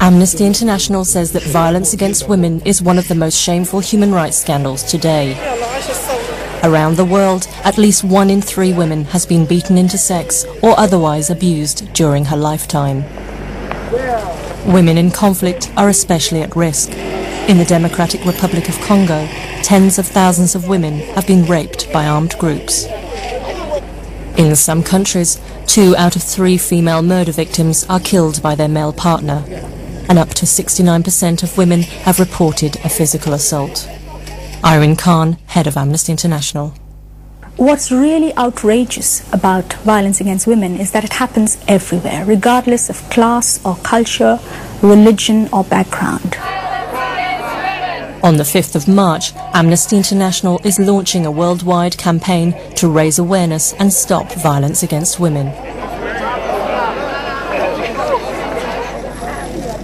Amnesty International says that violence against women is one of the most shameful human rights scandals today. Around the world, at least 1 in 3 women has been beaten into sex or otherwise abused during her lifetime. Women in conflict are especially at risk. In the Democratic Republic of Congo, tens of thousands of women have been raped by armed groups. In some countries, 2 out of 3 female murder victims are killed by their male partner, and up to 69% of women have reported a physical assault. Irene Khan, head of Amnesty International. What's really outrageous about violence against women is that it happens everywhere, regardless of class or culture, religion or background. On the 5th of March, Amnesty International is launching a worldwide campaign to raise awareness and stop violence against women.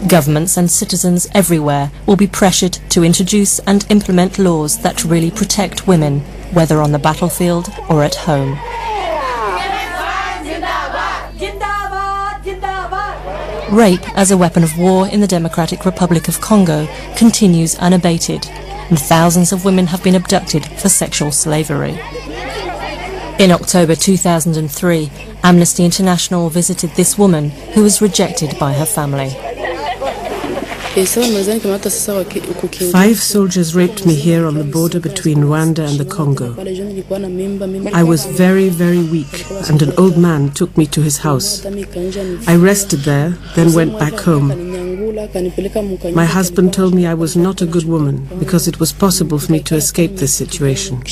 Governments and citizens everywhere will be pressured to introduce and implement laws that really protect women, whether on the battlefield or at home. Rape as a weapon of war in the Democratic Republic of Congo continues unabated, and thousands of women have been abducted for sexual slavery. In October 2003, Amnesty International visited this woman who was rejected by her family. 5 soldiers raped me here on the border between Rwanda and the Congo. I was very, very weak, and an old man took me to his house. I rested there, then went back home. My husband told me I was not a good woman, because it was possible for me to escape this situation.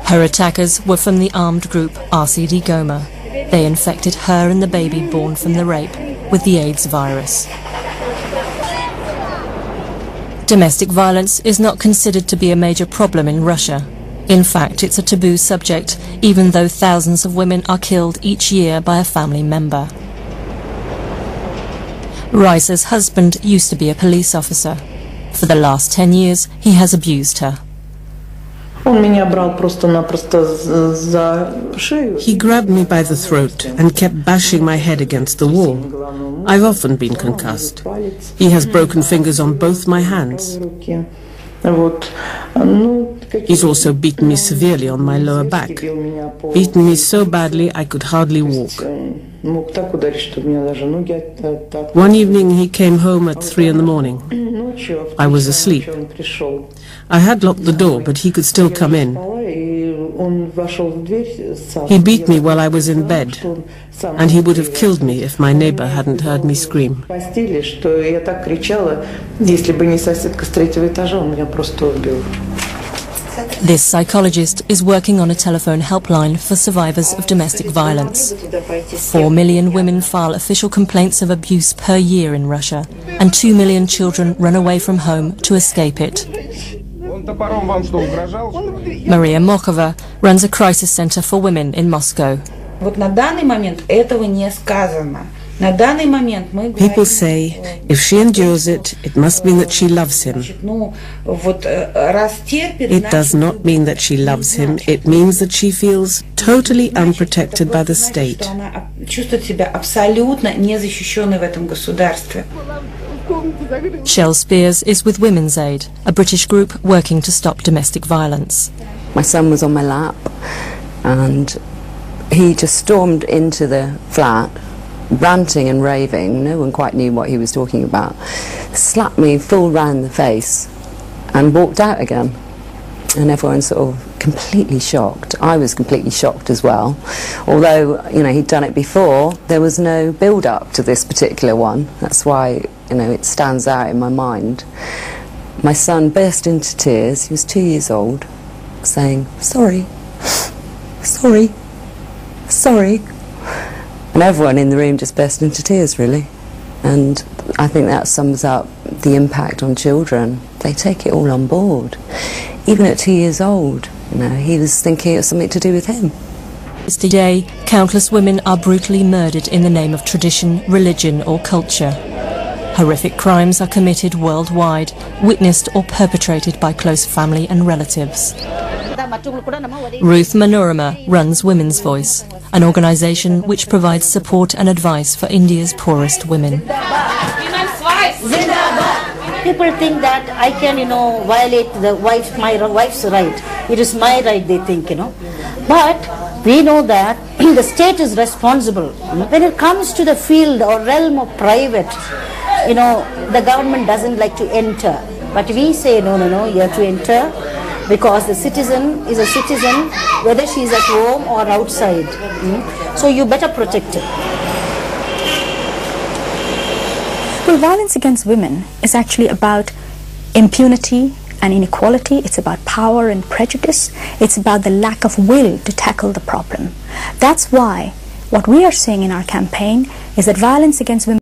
Her attackers were from the armed group RCD Goma. They infected her and the baby born from the rape with the AIDS virus. Domestic violence is not considered to be a major problem in Russia. In fact, it's a taboo subject, even though thousands of women are killed each year by a family member. Risa's husband used to be a police officer. For the last 10 years, he has abused her. He grabbed me by the throat and kept bashing my head against the wall. I've often been concussed. He has broken fingers on both my hands. He's also beaten me severely on my lower back. Beaten me so badly I could hardly walk. One evening he came home at 3 in the morning. I was asleep. I had locked the door, but he could still come in. He beat me while I was in bed, and he would have killed me if my neighbor hadn't heard me scream. This psychologist is working on a telephone helpline for survivors of domestic violence. 4 million women file official complaints of abuse per year in Russia, and 2 million children run away from home to escape it. Maria Mokova runs a crisis center for women in Moscow. People say, if she endures it, it must mean that she loves him. It does not mean that she loves him. It means that she feels totally unprotected by the state. Shel Spears is with Women's Aid, a British group working to stop domestic violence. My son was on my lap and he just stormed into the flat, ranting and raving. No one quite knew what he was talking about. Slapped me full round the face and walked out again. And everyone's sort of completely shocked. I was completely shocked as well. Although, you know, he'd done it before, there was no build-up to this particular one. That's why, you know, it stands out in my mind. My son burst into tears. He was 2 years old, saying, "Sorry, sorry, sorry." And everyone in the room just burst into tears, really. And I think that sums up the impact on children. They take it all on board. Even at 2 years old, you know, he was thinking it was something to do with him. Today, countless women are brutally murdered in the name of tradition, religion or culture. Horrific crimes are committed worldwide, witnessed or perpetrated by close family and relatives. Ruth Manorama runs Women's Voice, an organisation which provides support and advice for India's poorest women. People think that I can, violate my wife's right. It is my right, they think, But we know that the state is responsible. When it comes to the field or realm of private, the government doesn't like to enter. But we say, no, you have to enter, because the citizen is a citizen whether she is at home or outside. So you better protect her. Well, violence against women is actually about impunity and inequality. It's about power and prejudice. It's about the lack of will to tackle the problem. That's why what we are saying in our campaign is that violence against women